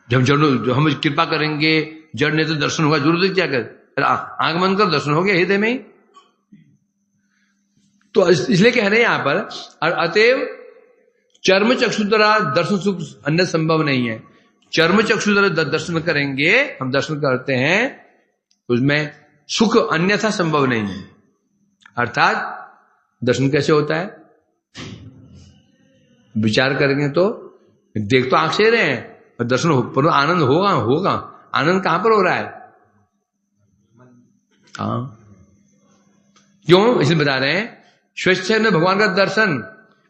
जब हम कृपा करेंगे जड़ नेत्र दर्शन होगा, जरूरत क्या कर? आंख बंद कर दर्शन हो गया हृदय में ही। तो इसलिए कह रहे हैं यहां पर, और अतएव चर्म चक्षु द्वारा दर्शन सुख अन्य संभव नहीं है। चर्म चक्षु द्वारा दर्शन करेंगे, हम दर्शन करते हैं, उसमें सुख अन्यथा संभव नहीं है। अर्थात दर्शन कैसे होता है? विचार करेंगे तो देख तो आंख से रहे हैं, और दर्शन हो, पर आनंद होगा। आनंद कहां पर हो रहा है? क्यों? इसलिए बता रहे हैं स्वेच्छा में भगवान का दर्शन,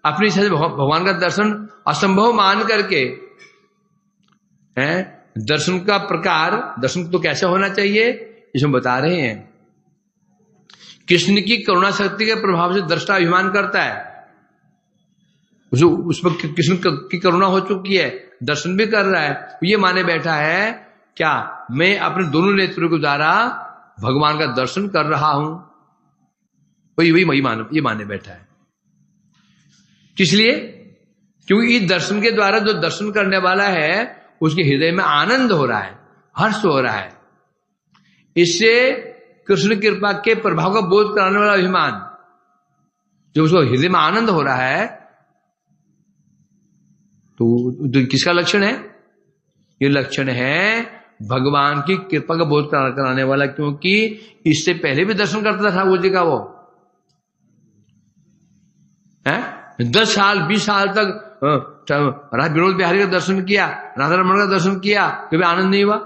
अपनी इच्छा से भगवान का दर्शन असंभव मान करके दर्शन का प्रकार, दर्शन तो कैसा होना चाहिए इसमें बता रहे हैं। कृष्ण की करुणा शक्ति के प्रभाव से दृष्टा अभिमान करता है, उस पर कृष्ण की करुणा हो चुकी है, दर्शन भी कर रहा है, ये माने बैठा है क्या मैं अपने दोनों नेत्रों के द्वारा भगवान का दर्शन कर रहा हूं, ये माने बैठा है। किस लिए? क्योंकि इस दर्शन के द्वारा जो दर्शन करने वाला है उसके हृदय में आनंद हो रहा है, हर्ष हो रहा है। इससे कृष्ण कृपा के प्रभाव का बोध कराने वाला अभिमान, जो उसको हृदय में आनंद हो रहा है, तो किसका लक्षण है? ये लक्षण है भगवान की कृपा का बोध कराने वाला। क्योंकि इससे पहले भी दर्शन करता था ठाकुर जी का वो, 10 साल 20 साल तक राधा विनोद बिहारी का दर्शन किया, राधा रमण का दर्शन किया, कभी आनंद नहीं हुआ।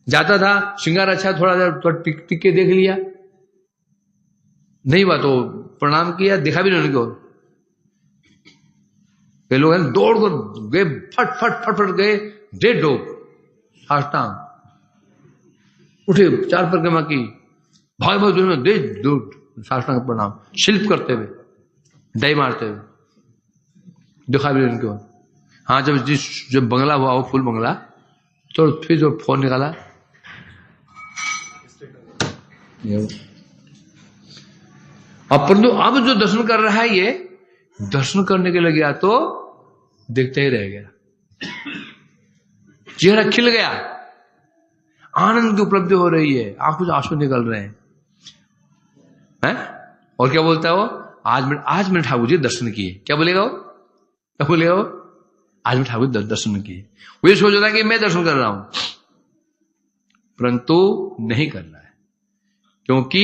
जाता था श्रृंगार अच्छा थोड़ा टिक के देख लिया, नहीं हुआ तो प्रणाम किया, देखा भी नहीं उनको। कई लोग हैं दौड़ कर गए, फट गए, 1.5 डोब साष्टांग उठे, 4 परिक्रमा की, भाग दे दो साष्टांग प्रणाम, शिल्प करते हुए, दही मारते हुए, दिखा भी उनको। हाँ, जब बंगला हुआ वो फुल बंगला, तो फिर जो फोन निकाला, अब परंतु अब जो दर्शन कर रहा है, ये दर्शन करने के लिए गया तो देखते ही रह गया, चेहरा खिल गया, आनंद की उपलब्धि हो रही है, आंखों से आंसू निकल रहे हैं। और क्या बोलता है वो? आज मैंने ठाकुर जी दर्शन किए। क्या बोलेगा वो? क्या बोलेगा वो? आज मैं ठाकुर दर्शन किए। वो ये सोच रहा है कि मैं दर्शन कर रहा हूं, परंतु नहीं करना है, क्योंकि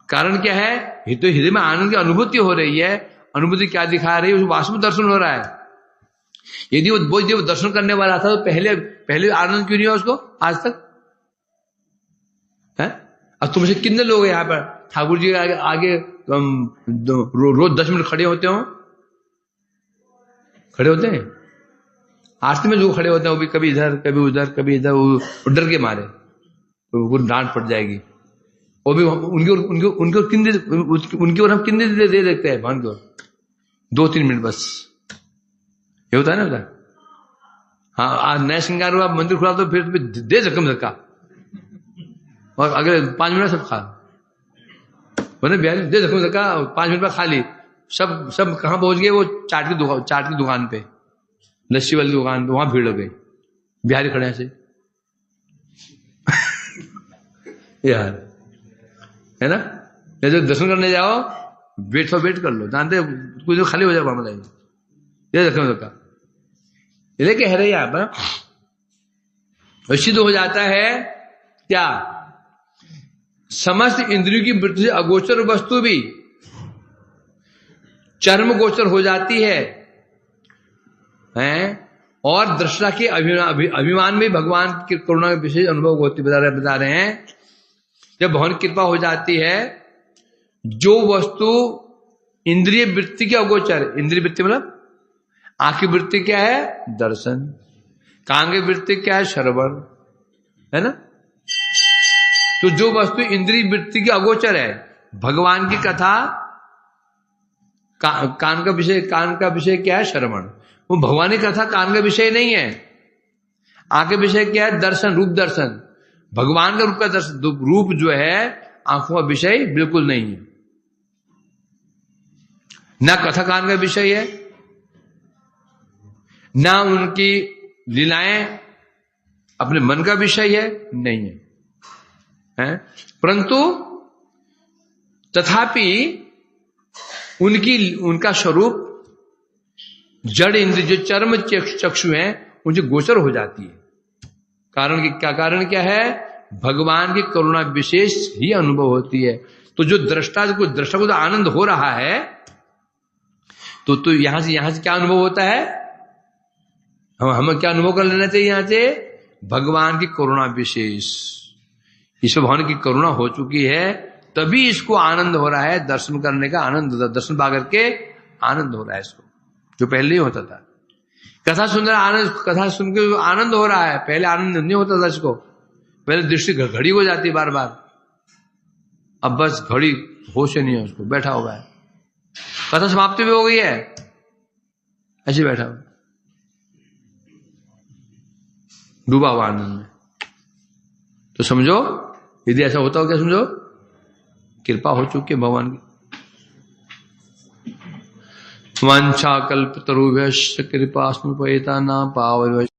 कारण क्या है, तो हृदय में आनंद की अनुभूति हो रही है, अनुभूति क्या दिखा रही है, उसको वास्तव में दर्शन हो रहा है। यदि वो दर्शन करने वाला था तो पहले आनंद क्यों नहीं हुआ उसको आज तक है? अब तुमसे कितने लोग हैं यहाँ पर ठाकुर जी के आगे रोज 10 मिनट खड़े होते हैं आरती में, जो खड़े होते हैं वो भी कभी इधर कभी उधर कभी इधर, वो डर के मारे तो डांट पड़ जाएगी। वो भी उनकी ओर हम कितने दे देखते हैं भगवान की ओर, 2-3 मिनट बस, ये होता है ना। हाँ, आज नया श्रृंगार हुआ, मंदिर खुला तो फिर दे धक्का और अगले 5 मिनट सब खा बोले बिहारी दे धक्का 5 मिनट में खा ली। सब कहाँ पहुंच गए, वो चाट की दुकान पे, लस्सी वाली दुकान पे, वहां भीड़ लग गई, बिहारी खड़े से यार, है ना। जब दर्शन करने जाओ वेट कर लो, जानते कुछ खाली हो जाए मामला, ये धक्का ये कह रहे यहां पर सिद्ध हो जाता है क्या, समस्त इंद्रियों की वृत्ति से अगोचर वस्तु भी चर्म गोचर हो जाती है, और दृष्टा के अभिमान में भगवान की करुणा का विशेष अनुभव होती बता रहे हैं। जब भगवान की कृपा हो जाती है, जो वस्तु इंद्रिय वृत्ति के अगोचर, इंद्रिय वृत्ति मतलब आंख की वृत्ति क्या है, दर्शन, कान की वृत्ति क्या है, श्रवण, है ना। तो जो वस्तु इंद्रिय वृत्ति के अगोचर है, भगवान की कथा, कान का विषय क्या है, श्रवण, वो भगवान की कथा कान का विषय नहीं है। आंख का विषय क्या है, दर्शन, रूप दर्शन, भगवान का रूप का दर्शन, रूप जो है आंखों का विषय बिल्कुल नहीं है, ना कथा कान का विषय है, ना उनकी लीलाएं अपने मन का विषय है, नहीं है, परंतु तथापि उनका स्वरूप जड़ इंद्र जो चर्म चक्षु हैं उनसे गोचर हो जाती है। कारण क्या है, भगवान की करुणा विशेष ही अनुभव होती है। तो जो दृष्टा को तो आनंद हो रहा है, तो यहां से क्या अनुभव होता है, हमें क्या अनुभव कर लेना चाहिए, यहां से भगवान की करुणा विशेष, ईश्वर भगवान की करुणा हो चुकी है, तभी इसको आनंद हो रहा है, दर्शन करने का आनंद, दर्शन पा करके आनंद हो रहा है इसको, जो पहले नहीं होता था। कथा सुन के आनंद हो रहा है, पहले आनंद नहीं होता था इसको, पहले दृष्टि घड़ी हो जाती बार बार, अब बस घड़ी होश नहीं है, उसको बैठा हुआ है, कथा समाप्ति भी हो गई है, ऐसे बैठा हुआ डूबा हुआ आनंद में। तो समझो यदि ऐसा होता हो, क्या समझो, कृपा हो चुकी है भगवान की। वांछा कल्पतरुभ्यश्च कृपा स्नुपैता न पावय